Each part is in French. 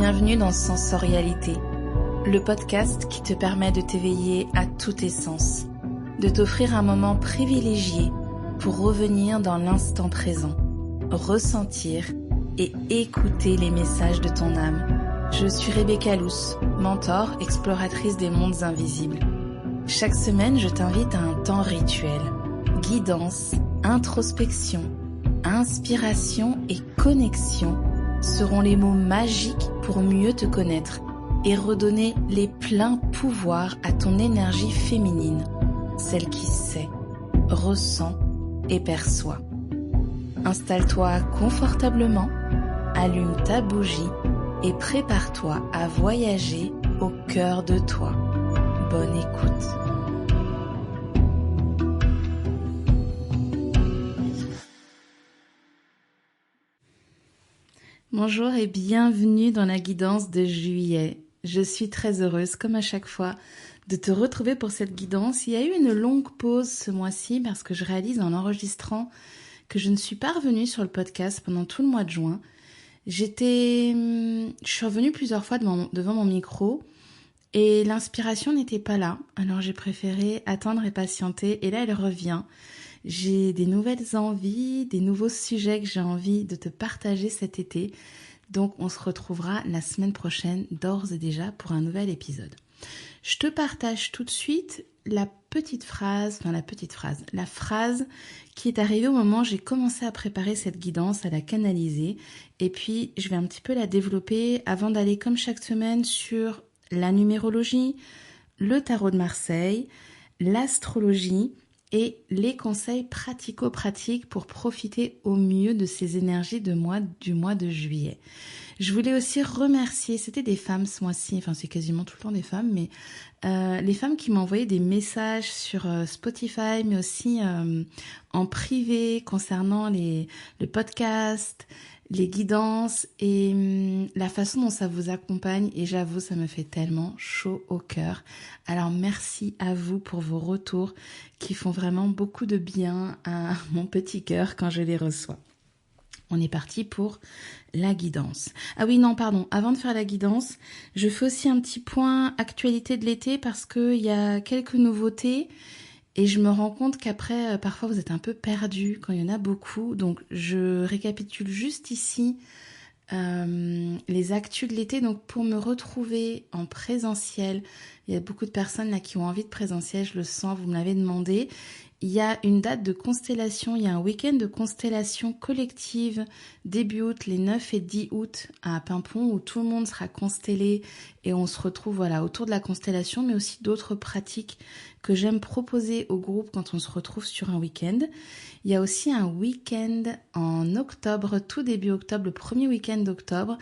Bienvenue dans Sensorialité, le podcast qui te permet de t'éveiller à tous tes sens, de t'offrir un moment privilégié pour revenir dans l'instant présent, ressentir et écouter les messages de ton âme. Je suis Rebecca Luce, mentor, exploratrice des mondes invisibles. Chaque semaine, je t'invite à un temps rituel, guidance, introspection, inspiration et connexion seront les mots magiques pour mieux te connaître et redonner les pleins pouvoirs à ton énergie féminine, celle qui sait, ressent et perçoit. Installe-toi confortablement, allume ta bougie et prépare-toi à voyager au cœur de toi. Bonne écoute. Bonjour et bienvenue dans la guidance de juillet. Je suis très heureuse, comme à chaque fois, de te retrouver pour cette guidance. Il y a eu une longue pause ce mois-ci parce que je réalise en enregistrant que je ne suis pas revenue sur le podcast pendant tout le mois de juin. Je suis revenue plusieurs fois devant mon micro et l'inspiration n'était pas là. Alors j'ai préféré attendre et patienter et là elle revient. J'ai des nouvelles envies, des nouveaux sujets que j'ai envie de te partager cet été. Donc on se retrouvera la semaine prochaine d'ores et déjà pour un nouvel épisode. Je te partage tout de suite la phrase qui est arrivée au moment où j'ai commencé à préparer cette guidance, à la canaliser. Et puis je vais un petit peu la développer avant d'aller comme chaque semaine sur la numérologie, le tarot de Marseille, l'astrologie et les conseils pratico-pratiques pour profiter au mieux de ces énergies du mois de juillet. Je voulais aussi remercier, c'était des femmes ce mois-ci, enfin c'est quasiment tout le temps des femmes, mais les femmes qui m'ont envoyé des messages sur Spotify, mais aussi en privé concernant le podcast, les guidances et la façon dont ça vous accompagne. Et j'avoue, ça me fait tellement chaud au cœur. Alors merci à vous pour vos retours qui font vraiment beaucoup de bien à mon petit cœur quand je les reçois. On est parti pour la guidance. Ah oui, non, pardon. Avant de faire la guidance, je fais aussi un petit point actualité de l'été parce qu'il y a quelques nouveautés et je me rends compte qu'après, parfois, vous êtes un peu perdus quand il y en a beaucoup. Donc, je récapitule juste ici les actus de l'été. Donc, pour me retrouver en présentiel, il y a beaucoup de personnes là qui ont envie de présentiel, je le sens, vous me l'avez demandé. Il y a une date de constellation, il y a un week-end de constellation collective début août, les 9 et 10 août à Pimpon, où tout le monde sera constellé et on se retrouve autour de la constellation, mais aussi d'autres pratiques que j'aime proposer au groupe quand on se retrouve sur un week-end. Il y a aussi un week-end en octobre, tout début octobre, le premier week-end d'octobre,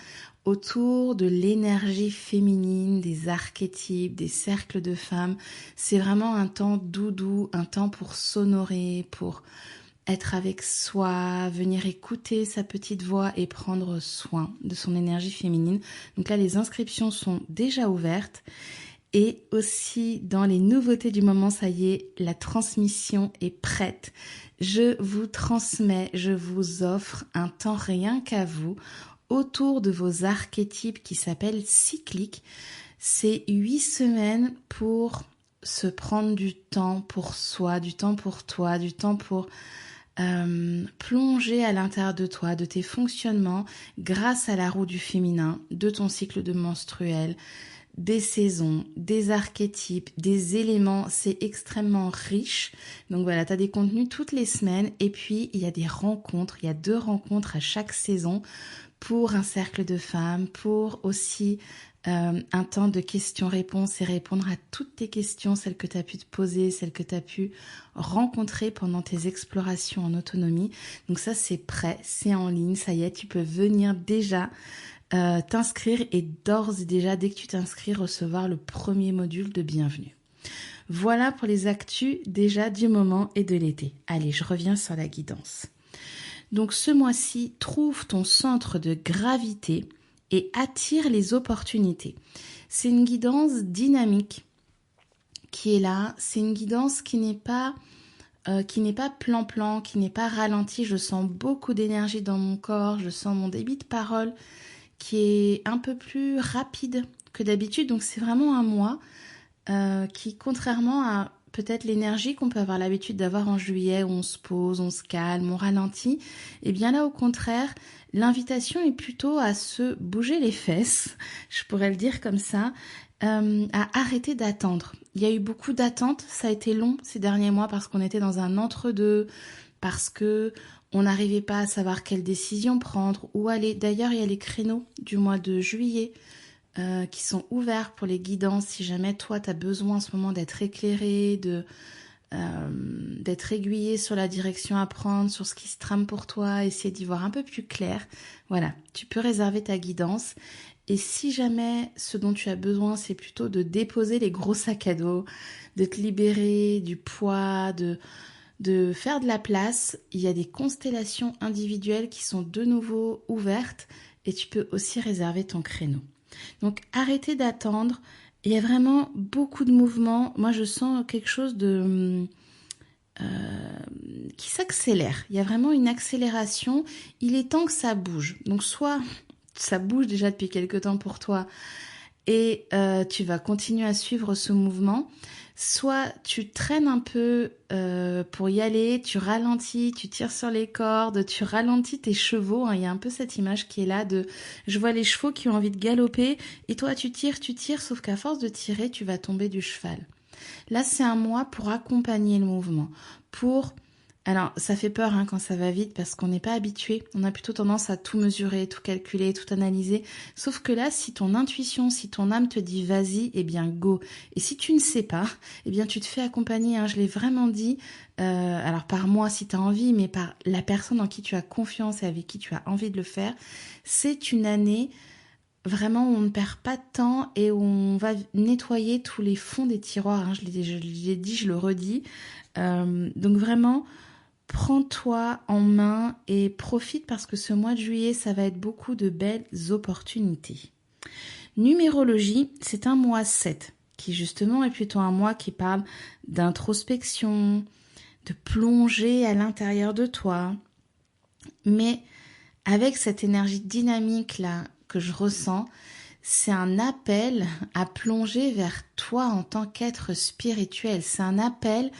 autour de l'énergie féminine, des archétypes, des cercles de femmes. C'est vraiment un temps doudou, un temps pour s'honorer, pour être avec soi, venir écouter sa petite voix et prendre soin de son énergie féminine. Donc là, les inscriptions sont déjà ouvertes. Et aussi, dans les nouveautés du moment, ça y est, la transmission est prête. Je vous transmets, je vous offre un temps rien qu'à vous, autour de vos archétypes qui s'appellent cycliques. C'est 8 semaines pour se prendre du temps pour soi, du temps pour toi, du temps pour plonger à l'intérieur de toi, de tes fonctionnements, grâce à la roue du féminin, de ton cycle de menstruel, des saisons, des archétypes, des éléments. C'est extrêmement riche. Donc voilà, tu as des contenus toutes les semaines et puis il y a des rencontres, il y a 2 rencontres à chaque saison pour un cercle de femmes, pour aussi un temps de questions-réponses et répondre à toutes tes questions, celles que tu as pu te poser, celles que tu as pu rencontrer pendant tes explorations en autonomie. Donc ça, c'est prêt, c'est en ligne, ça y est, tu peux venir déjà t'inscrire et d'ores et déjà, dès que tu t'inscris, recevoir le premier module de bienvenue. Voilà pour les actus déjà du moment et de l'été. Allez, je reviens sur la guidance. Donc ce mois-ci, trouve ton centre de gravité et attire les opportunités. C'est une guidance dynamique qui est là. C'est une guidance qui n'est pas plan-plan, qui n'est pas ralentie. Je sens beaucoup d'énergie dans mon corps, je sens mon débit de parole qui est un peu plus rapide que d'habitude. Donc c'est vraiment un mois qui, contrairement à peut-être l'énergie qu'on peut avoir l'habitude d'avoir en juillet, où on se pose, on se calme, on ralentit, et bien là au contraire, l'invitation est plutôt à se bouger les fesses, je pourrais le dire comme ça, à arrêter d'attendre. Il y a eu beaucoup d'attentes, ça a été long ces derniers mois parce qu'on était dans un entre-deux, parce que on n'arrivait pas à savoir quelle décision prendre, où aller. D'ailleurs, il y a les créneaux du mois de juillet qui sont ouverts pour les guidances. Si jamais toi, tu as besoin en ce moment d'être éclairé, d'être aiguillé sur la direction à prendre, sur ce qui se trame pour toi, essayer d'y voir un peu plus clair. Voilà, tu peux réserver ta guidance. Et si jamais ce dont tu as besoin, c'est plutôt de déposer les gros sacs à dos, de te libérer du poids, de faire de la place, il y a des constellations individuelles qui sont de nouveau ouvertes et tu peux aussi réserver ton créneau. Donc arrêtez d'attendre, il y a vraiment beaucoup de mouvements. Moi je sens quelque chose qui s'accélère, il y a vraiment une accélération, il est temps que ça bouge. Donc soit ça bouge déjà depuis quelque temps pour toi et tu vas continuer à suivre ce mouvement, soit tu traînes un peu pour y aller, tu ralentis, tu tires sur les cordes, tu ralentis tes chevaux, hein. Il y a un peu cette image qui est là de je vois les chevaux qui ont envie de galoper et toi tu tires, sauf qu'à force de tirer, tu vas tomber du cheval. Là, c'est un mois pour accompagner le mouvement, pour... Alors, ça fait peur quand ça va vite parce qu'on n'est pas habitué. On a plutôt tendance à tout mesurer, tout calculer, tout analyser. Sauf que là, si ton intuition, si ton âme te dit vas-y, eh bien go. Et si tu ne sais pas, eh bien tu te fais accompagner. Je l'ai vraiment dit, alors par moi si tu as envie, mais par la personne en qui tu as confiance et avec qui tu as envie de le faire. C'est une année vraiment où on ne perd pas de temps et où on va nettoyer tous les fonds des tiroirs. Je l'ai dit, je le redis. Donc vraiment... Prends-toi en main et profite parce que ce mois de juillet, ça va être beaucoup de belles opportunités. Numérologie, c'est un mois 7 qui justement est plutôt un mois qui parle d'introspection, de plonger à l'intérieur de toi. Mais avec cette énergie dynamique là que je ressens, c'est un appel à plonger vers toi en tant qu'être spirituel. C'est un appel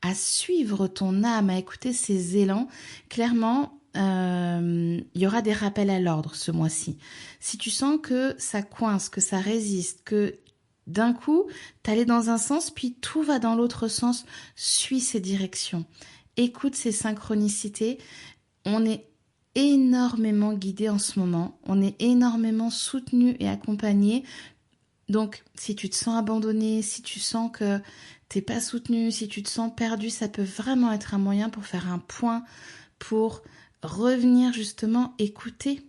à suivre ton âme, à écouter ses élans. Clairement, il y aura des rappels à l'ordre ce mois-ci. Si tu sens que ça coince, que ça résiste, que d'un coup, t'allais dans un sens, puis tout va dans l'autre sens, suis ces directions. Écoute ces synchronicités. On est énormément guidé en ce moment. On est énormément soutenu et accompagné. Donc, si tu te sens abandonné, si tu sens que t'es pas soutenu, si tu te sens perdu, ça peut vraiment être un moyen pour faire un point, pour revenir justement écouter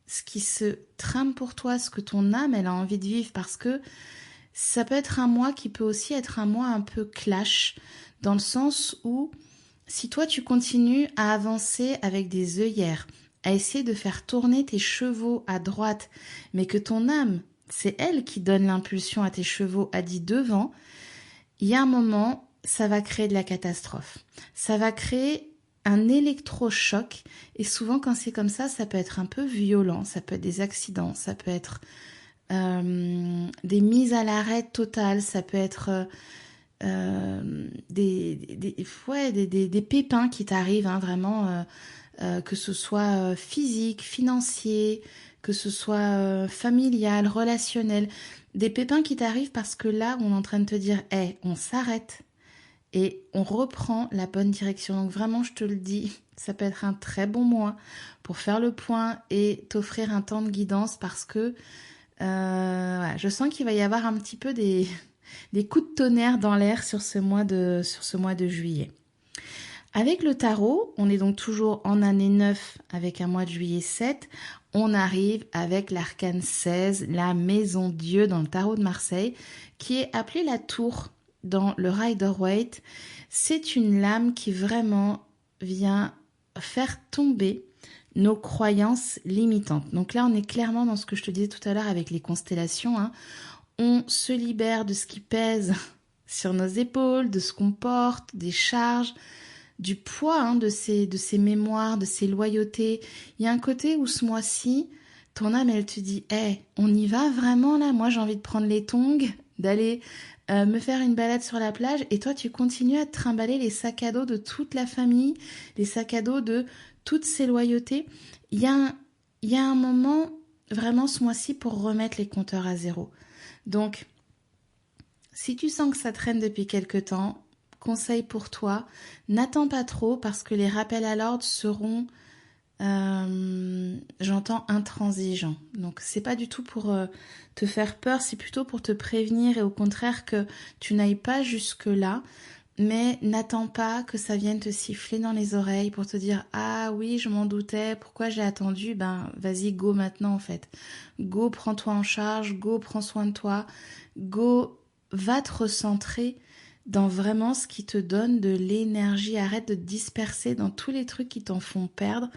ce qui se trame pour toi, ce que ton âme elle a envie de vivre, parce que ça peut être un mois qui peut aussi être un mois un peu clash, dans le sens où si toi tu continues à avancer avec des œillères, à essayer de faire tourner tes chevaux à droite, mais que ton âme, c'est elle qui donne l'impulsion à tes chevaux à dit devant, il y a un moment, ça va créer de la catastrophe. Ça va créer un électrochoc et souvent quand c'est comme ça peut être un peu violent, ça peut être des accidents, ça peut être des mises à l'arrêt totales, ça peut être des pépins qui t'arrivent, vraiment, que ce soit physique, financier, que ce soit familial, relationnel, des pépins qui t'arrivent parce que là, on est en train de te dire, hey, on s'arrête et on reprend la bonne direction. Donc vraiment, je te le dis, ça peut être un très bon mois pour faire le point et t'offrir un temps de guidance parce que je sens qu'il va y avoir un petit peu des coups de tonnerre dans l'air sur ce mois de juillet. Avec le tarot, on est donc toujours en année 9 avec un mois de juillet 7. On arrive avec l'arcane 16, la maison Dieu dans le tarot de Marseille, qui est appelée la tour dans le Rider-Waite. C'est une lame qui vraiment vient faire tomber nos croyances limitantes. Donc là, on est clairement dans ce que je te disais tout à l'heure avec les constellations. On se libère de ce qui pèse sur nos épaules, de ce qu'on porte, des charges, du poids de ces mémoires, de ces loyautés. Il y a un côté où ce mois-ci, ton âme, elle te dit, hey, on y va vraiment là? Moi, j'ai envie de prendre les tongs, d'aller me faire une balade sur la plage, et toi, tu continues à te trimballer les sacs à dos de toute la famille, les sacs à dos de toutes ces loyautés. Il y a un moment, vraiment ce mois-ci, pour remettre les compteurs à zéro. Donc, si tu sens que ça traîne depuis quelque temps, conseil pour toi, n'attends pas trop parce que les rappels à l'ordre seront, j'entends, intransigeants. Donc c'est pas du tout pour te faire peur, c'est plutôt pour te prévenir et au contraire que tu n'ailles pas jusque-là. Mais n'attends pas que ça vienne te siffler dans les oreilles pour te dire « Ah oui, je m'en doutais, pourquoi j'ai attendu ?» Ben, vas-y, go maintenant en fait. Go, prends-toi en charge, go, prends soin de toi, go, va te recentrer dans vraiment ce qui te donne de l'énergie. Arrête de te disperser dans tous les trucs qui t'en font perdre.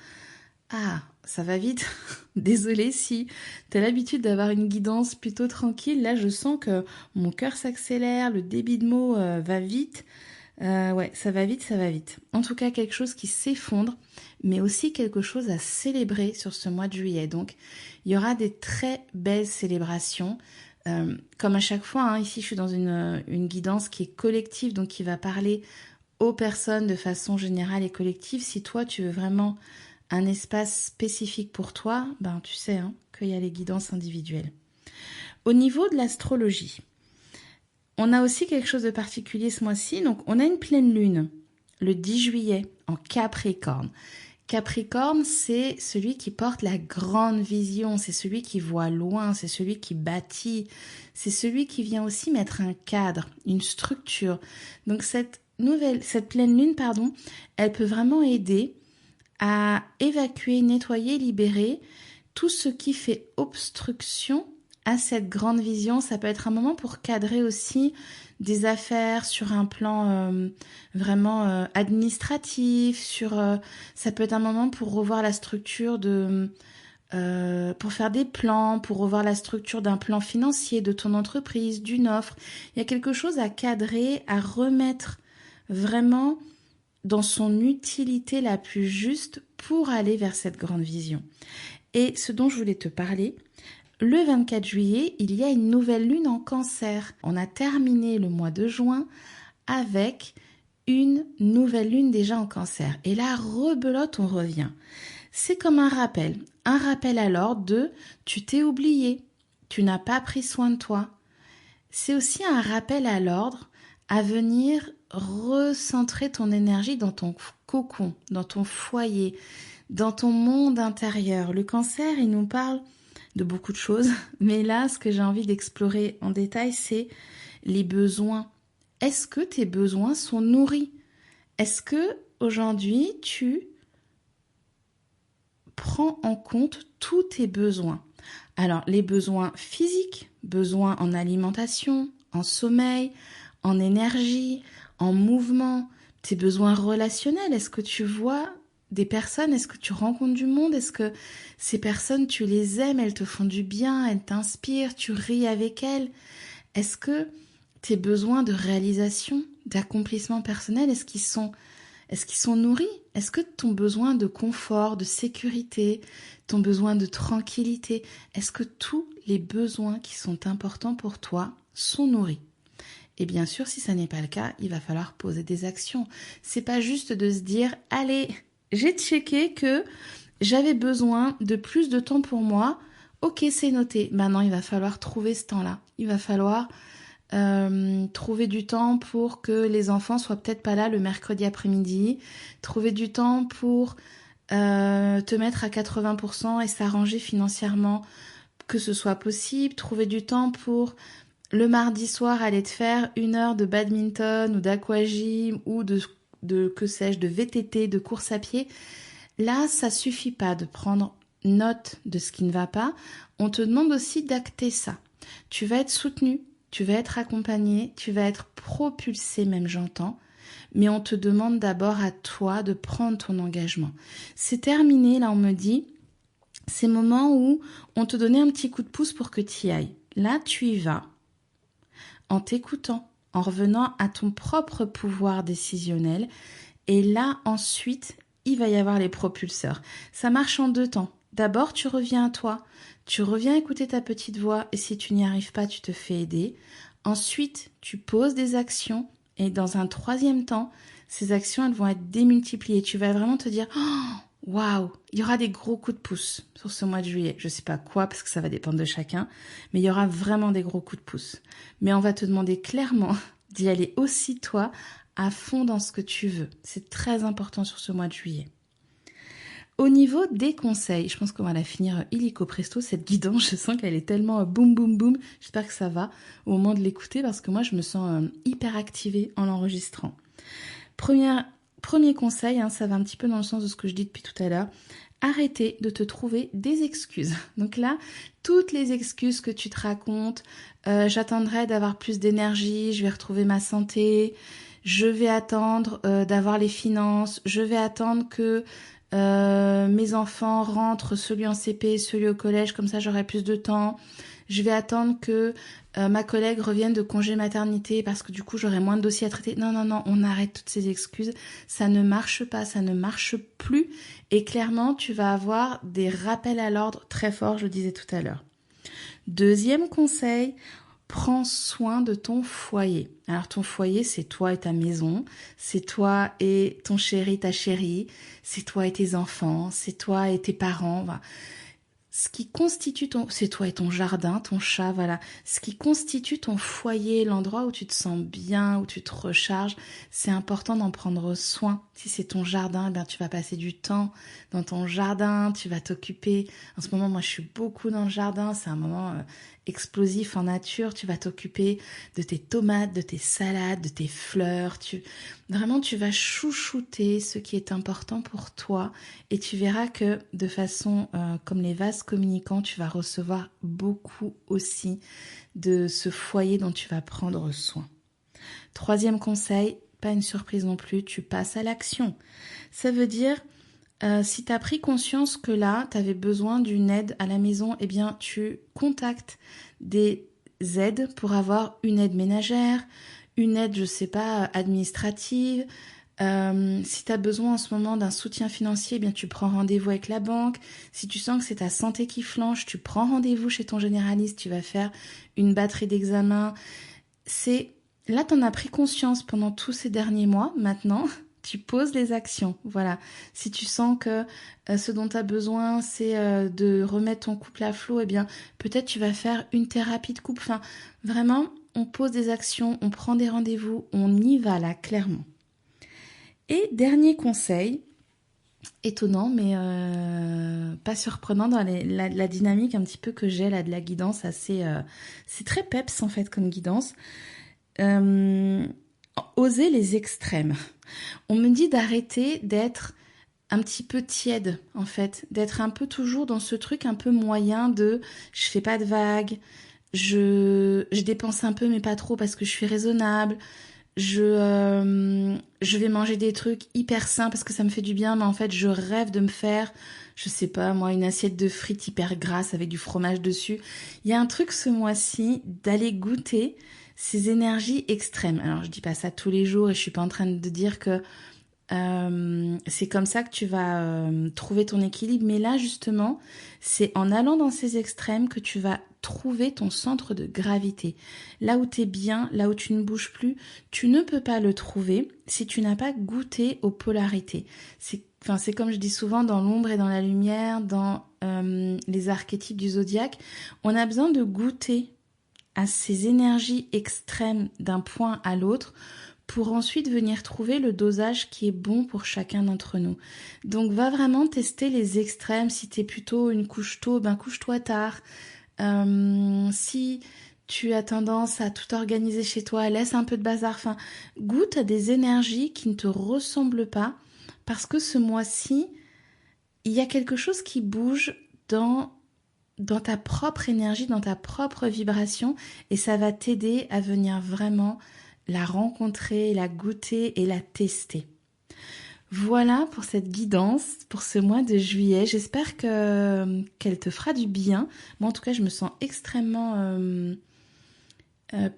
Ah, ça va vite. Désolée si tu as l'habitude d'avoir une guidance plutôt tranquille. Là, je sens que mon cœur s'accélère, le débit de mots va vite. Ouais, ça va vite, ça va vite. En tout cas, quelque chose qui s'effondre, mais aussi quelque chose à célébrer sur ce mois de juillet. Donc, il y aura des très belles célébrations. Comme à chaque fois, hein, ici, je suis dans une guidance qui est collective, donc qui va parler aux personnes de façon générale et collective. Si toi, tu veux vraiment un espace spécifique pour toi, ben, tu sais hein, qu'il y a les guidances individuelles. Au niveau de l'astrologie, on a aussi quelque chose de particulier ce mois-ci. Donc, on a une pleine lune le 10 juillet en Capricorne. Capricorne, c'est celui qui porte la grande vision, c'est celui qui voit loin, c'est celui qui bâtit, c'est celui qui vient aussi mettre un cadre, une structure. Donc, cette pleine lune, elle peut vraiment aider à évacuer, nettoyer, libérer tout ce qui fait obstruction à cette grande vision. Ça peut être un moment pour cadrer aussi des affaires sur un plan vraiment administratif, ça peut être un moment pour revoir la structure pour faire des plans, pour revoir la structure d'un plan financier de ton entreprise, d'une offre. Il y a quelque chose à cadrer, à remettre vraiment dans son utilité la plus juste pour aller vers cette grande vision. Et ce dont je voulais te parler, le 24 juillet, il y a une nouvelle lune en Cancer. On a terminé le mois de juin avec une nouvelle lune déjà en Cancer. Et là, rebelote, on revient. C'est comme un rappel à l'ordre de « tu t'es oublié, tu n'as pas pris soin de toi ». C'est aussi un rappel à l'ordre à venir recentrer ton énergie dans ton cocon, dans ton foyer, dans ton monde intérieur. Le Cancer, il nous parle de beaucoup de choses, mais là, ce que j'ai envie d'explorer en détail, c'est les besoins. Est-ce que tes besoins sont nourris? Est-ce que aujourd'hui, tu prends en compte tous tes besoins? Alors, les besoins physiques, besoins en alimentation, en sommeil, en énergie, en mouvement, tes besoins relationnels, est-ce que tu vois des personnes, est-ce que tu rencontres du monde, est-ce que ces personnes, tu les aimes, elles te font du bien, elles t'inspirent, tu ris avec elles? Est-ce que tes besoins de réalisation, d'accomplissement personnel, est-ce qu'ils sont nourris? Est-ce que ton besoin de confort, de sécurité, ton besoin de tranquillité, est-ce que tous les besoins qui sont importants pour toi sont nourris? Et bien sûr, si ça n'est pas le cas, il va falloir poser des actions. C'est pas juste de se dire « Allez, j'ai checké que j'avais besoin de plus de temps pour moi. Ok, c'est noté. Maintenant, il va falloir trouver ce temps-là. Il va falloir trouver du temps pour que les enfants soient peut-être pas là le mercredi après-midi. Trouver du temps pour te mettre à 80% et s'arranger financièrement que ce soit possible. Trouver du temps pour le mardi soir aller te faire 1 heure de badminton ou d'aquagym ou de que sais-je, de VTT, de course à pied. Là, ça suffit pas de prendre note de ce qui ne va pas. On te demande aussi d'acter ça. Tu vas être soutenu, tu vas être accompagné, tu vas être propulsé même, j'entends. Mais on te demande d'abord à toi de prendre ton engagement. C'est terminé, là on me dit, ces moments où on te donnait un petit coup de pouce pour que tu y ailles. Là, tu y vas en t'écoutant, en revenant à ton propre pouvoir décisionnel. Et là, ensuite, il va y avoir les propulseurs. Ça marche en 2 temps. d'abord tu reviens à toi, tu reviens écouter ta petite voix et si tu n'y arrives pas, tu te fais aider. Ensuite, tu poses des actions et dans un troisième temps, ces actions, elles vont être démultipliées. Tu vas vraiment te dire, oh, waouh, il y aura des gros coups de pouce sur ce mois de juillet. Je sais pas quoi parce que ça va dépendre de chacun, mais il y aura vraiment des gros coups de pouce. Mais on va te demander clairement d'y aller aussi toi à fond dans ce que tu veux. C'est très important sur ce mois de juillet. Au niveau des conseils, je pense qu'on va la finir illico presto, cette guidance, je sens qu'elle est tellement boum boum boum, j'espère que ça va au moment de l'écouter parce que moi je me sens hyper activée en l'enregistrant. Premier conseil, ça va un petit peu dans le sens de ce que je dis depuis tout à l'heure, arrêtez de te trouver des excuses. Donc là, toutes les excuses que tu te racontes, j'attendrai d'avoir plus d'énergie, je vais retrouver ma santé, je vais attendre d'avoir les finances, je vais attendre que mes enfants rentrent, celui en CP, celui au collège, comme ça j'aurai plus de temps. Je vais attendre que ma collègue revienne de congé maternité parce que du coup j'aurai moins de dossiers à traiter. Non, on arrête toutes ces excuses. Ça ne marche pas, ça ne marche plus. Et clairement, tu vas avoir des rappels à l'ordre très forts, je le disais tout à l'heure. Deuxième conseil, prends soin de ton foyer. Alors ton foyer, c'est toi et ta maison, c'est toi et ton chéri, ta chérie, c'est toi et tes enfants, c'est toi et tes parents. Voilà. Ce qui constitue c'est toi et ton jardin, ton chat, voilà. Ce qui constitue ton foyer, l'endroit où tu te sens bien, où tu te recharges, c'est important d'en prendre soin. Si c'est ton jardin, tu vas passer du temps dans ton jardin, tu vas t'occuper. En ce moment, moi, je suis beaucoup dans le jardin. C'est un moment explosif en nature. Tu vas t'occuper de tes tomates, de tes salades, de tes fleurs. Vraiment, tu vas chouchouter ce qui est important pour toi et tu verras que de façon comme les vases communicants, tu vas recevoir beaucoup aussi de ce foyer dont tu vas prendre soin. Troisième conseil, pas une surprise non plus, tu passes à l'action. Ça veut dire, si tu as pris conscience que là, tu avais besoin d'une aide à la maison, eh bien, tu contactes des aides pour avoir une aide ménagère, une aide, je sais pas, administrative. Si tu as besoin en ce moment d'un soutien financier, eh bien tu prends rendez-vous avec la banque. Si tu sens que c'est ta santé qui flanche, tu prends rendez-vous chez ton généraliste, tu vas faire une batterie d'examens. Là, tu en as pris conscience pendant tous ces derniers mois. Maintenant, tu poses les actions. Voilà. Si tu sens que ce dont tu as besoin, c'est de remettre ton couple à flot, eh bien peut-être tu vas faire une thérapie de couple. Enfin, vraiment, on pose des actions, on prend des rendez-vous, on y va là, clairement. Et dernier conseil, étonnant mais pas surprenant dans la dynamique un petit peu que j'ai là de la guidance, c'est très peps en fait comme guidance. Oser les extrêmes. On me dit d'arrêter d'être un petit peu tiède en fait, d'être un peu toujours dans ce truc un peu moyen de je fais pas de vagues, je dépense un peu mais pas trop parce que je suis raisonnable. Je vais manger des trucs hyper sains parce que ça me fait du bien, mais en fait, je rêve de me faire, je sais pas, moi, une assiette de frites hyper grasse avec du fromage dessus. Il y a un truc ce mois-ci d'aller goûter ces énergies extrêmes. Alors, je dis pas ça tous les jours et je suis pas en train de dire que c'est comme ça que tu vas trouver ton équilibre, mais là justement c'est en allant dans ces extrêmes que tu vas trouver ton centre de gravité, là où tu es bien, là où tu ne bouges plus. Tu ne peux pas le trouver si tu n'as pas goûté aux polarités. C'est comme je dis souvent dans l'ombre et dans la lumière, dans les archétypes du zodiaque, on a besoin de goûter à ces énergies extrêmes d'un point à l'autre pour ensuite venir trouver le dosage qui est bon pour chacun d'entre nous. Donc va vraiment tester les extrêmes. Si t'es plutôt une couche tôt, couche-toi tard. Si tu as tendance à tout organiser chez toi, laisse un peu de bazar. Enfin, goûte à des énergies qui ne te ressemblent pas parce que ce mois-ci, il y a quelque chose qui bouge dans ta propre énergie, dans ta propre vibration et ça va t'aider à venir vraiment la rencontrer, la goûter et la tester. Voilà pour cette guidance, pour ce mois de juillet. J'espère qu'elle te fera du bien. Moi, en tout cas, je me sens extrêmement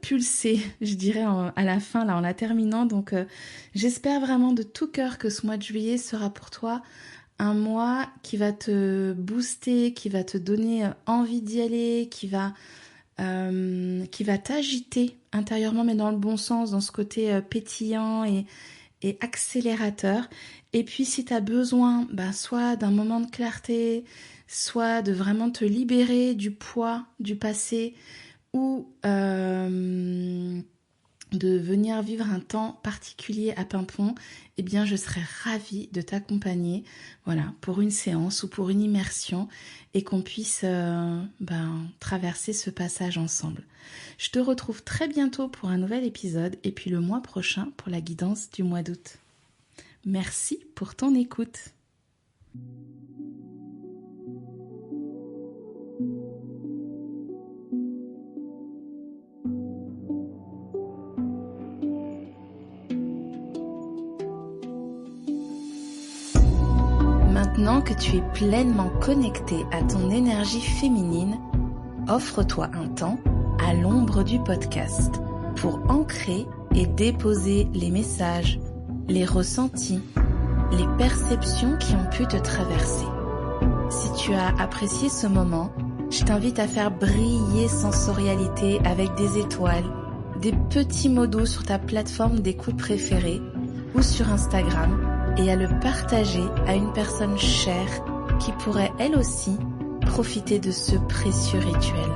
pulsée, je dirais, à la fin, là, en la terminant. Donc, j'espère vraiment de tout cœur que ce mois de juillet sera pour toi un mois qui va te booster, qui va te donner envie d'y aller, qui va t'agiter intérieurement, mais dans le bon sens, dans ce côté pétillant et accélérateur. Et puis si tu as besoin soit d'un moment de clarté, soit de vraiment te libérer du poids du passé, ou de venir vivre un temps particulier à Paimpont, eh bien je serais ravie de t'accompagner, voilà, pour une séance ou pour une immersion, et qu'on puisse traverser ce passage ensemble. Je te retrouve très bientôt pour un nouvel épisode, et puis le mois prochain pour la guidance du mois d'août. Merci pour ton écoute. Maintenant que tu es pleinement connecté à ton énergie féminine, offre-toi un temps à l'ombre du podcast pour ancrer et déposer les messages, les ressentis, les perceptions qui ont pu te traverser. Si tu as apprécié ce moment, je t'invite à faire briller sensorialité avec des étoiles, des petits mots doux sur ta plateforme d'écoute préférée ou sur Instagram, et à le partager à une personne chère qui pourrait elle aussi profiter de ce précieux rituel.